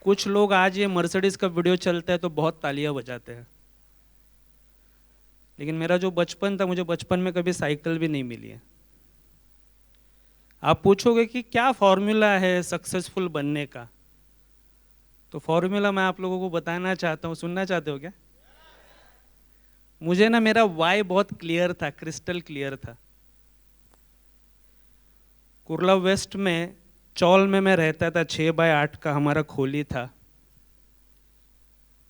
कुछ लोग आज ये मर्सिडीज का वीडियो चलता है तो बहुत तालियां बजाते हैं, लेकिन मेरा जो बचपन था, मुझे बचपन में कभी साइकिल भी नहीं मिली है। आप पूछोगे कि क्या फॉर्मूला है सक्सेसफुल बनने का, तो फॉर्मूला मैं आप लोगों को बताना चाहता हूँ। सुनना चाहते हो क्या? मुझे ना मेरा वाई बहुत क्लियर था, क्रिस्टल क्लियर था। कुर्ला वेस्ट में चौल में मैं रहता था। 6x8 का हमारा खोली था,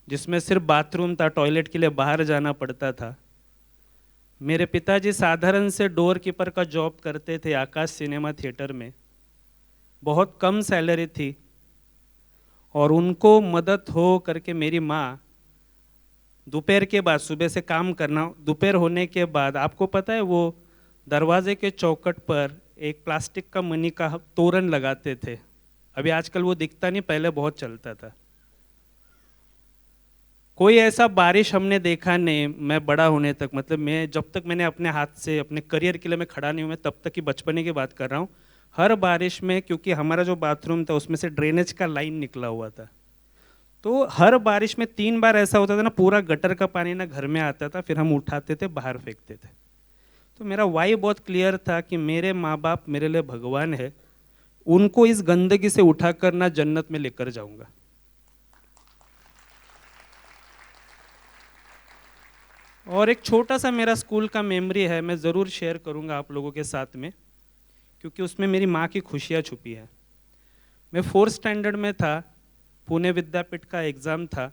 जिसमें सिर्फ बाथरूम था, टॉयलेट के लिए बाहर जाना पड़ता था। मेरे पिताजी साधारण से डोर कीपर का जॉब करते थे आकाश सिनेमा थिएटर में। बहुत कम सैलरी थी, और उनको मदद हो करके मेरी माँ दोपहर के बाद, सुबह से काम करना, दोपहर होने के बाद आपको पता है वो दरवाजे के चौखट पर एक प्लास्टिक का मनी का तोरण लगाते थे। अभी आजकल वो दिखता नहीं, पहले बहुत चलता था। कोई ऐसा बारिश हमने देखा नहीं, मैं बड़ा होने तक, मतलब मैं जब तक मैंने अपने हाथ से अपने करियर के लिए मैं खड़ा नहीं हूँ, मैं तब तक की बचपने की बात कर रहा हूँ। हर बारिश में, क्योंकि हमारा जो बाथरूम था उसमें से ड्रेनेज का लाइन निकला हुआ था, तो हर बारिश में 3 बार ऐसा होता था ना, पूरा गटर का पानी ना घर में आता था, फिर हम उठाते थे बाहर फेंकते थे। तो मेरा वाई बहुत क्लियर था कि मेरे माँ बाप मेरे लिए भगवान है, उनको इस गंदगी से उठाकर ना जन्नत में लेकर जाऊंगा। और एक छोटा सा मेरा स्कूल का मेमोरी है, मैं ज़रूर शेयर करूंगा आप लोगों के साथ में, क्योंकि उसमें मेरी माँ की खुशियाँ छुपी है। मैं 4th स्टैंडर्ड में था, पुणे विद्यापीठ का एग्ज़ाम था,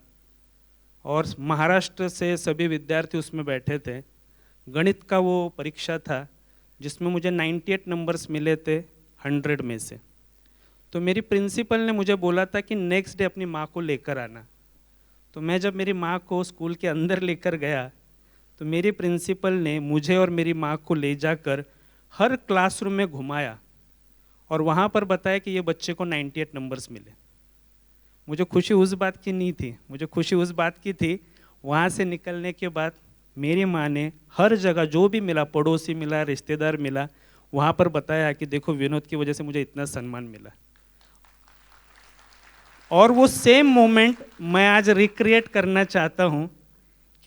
और महाराष्ट्र से सभी विद्यार्थी उसमें बैठे थे। गणित का वो परीक्षा था, जिसमें मुझे 98 नंबर्स मिले थे 100 में से। तो मेरी प्रिंसिपल ने मुझे बोला था कि नेक्स्ट डे अपनी माँ को लेकर आना। तो मैं जब मेरी माँ को स्कूल के अंदर लेकर गया, तो मेरी प्रिंसिपल ने मुझे और मेरी माँ को ले जाकर हर क्लासरूम में घुमाया, और वहाँ पर बताया कि ये बच्चे को 98 नंबर्स मिले। मुझे खुशी उस बात की नहीं थी, मुझे खुशी उस बात की थी वहाँ से निकलने के बाद मेरी माँ ने हर जगह जो भी मिला, पड़ोसी मिला, रिश्तेदार मिला, वहाँ पर बताया कि देखो विनोद की वजह से मुझे इतना सम्मान मिला। और वो सेम मोमेंट मैं आज रिक्रिएट करना चाहता हूँ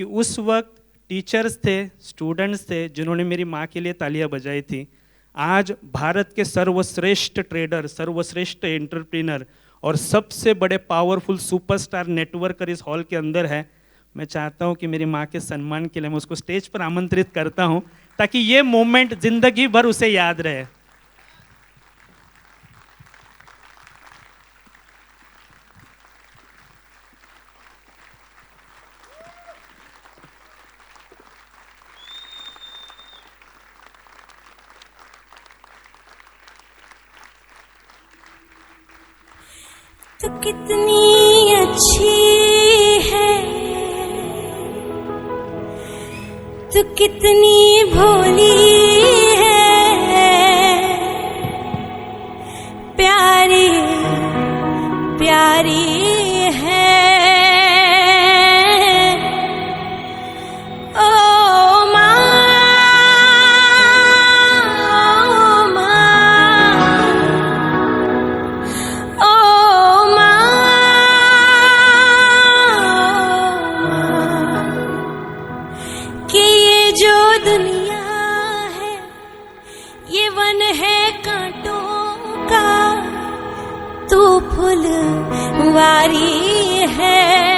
कि उस वक्त टीचर्स थे, स्टूडेंट्स थे, जिन्होंने मेरी माँ के लिए तालियां बजाई थी, आज भारत के सर्वश्रेष्ठ ट्रेडर, सर्वश्रेष्ठ एंटरप्रेन्योर और सबसे बड़े पावरफुल सुपरस्टार नेटवर्कर इस हॉल के अंदर है। मैं चाहता हूं कि मेरी माँ के सम्मान के लिए मैं उसको स्टेज पर आमंत्रित करता हूं, ताकि ये मोमेंट जिंदगी भर उसे याद रहे। तू कितनी अच्छी है, तू कितनी भोली है, प्यारी प्यारी है। ओ माँ, ओ माँ, ओ कि ये जो दुनिया है ये वन है कांटों का, तू फुलवारी है।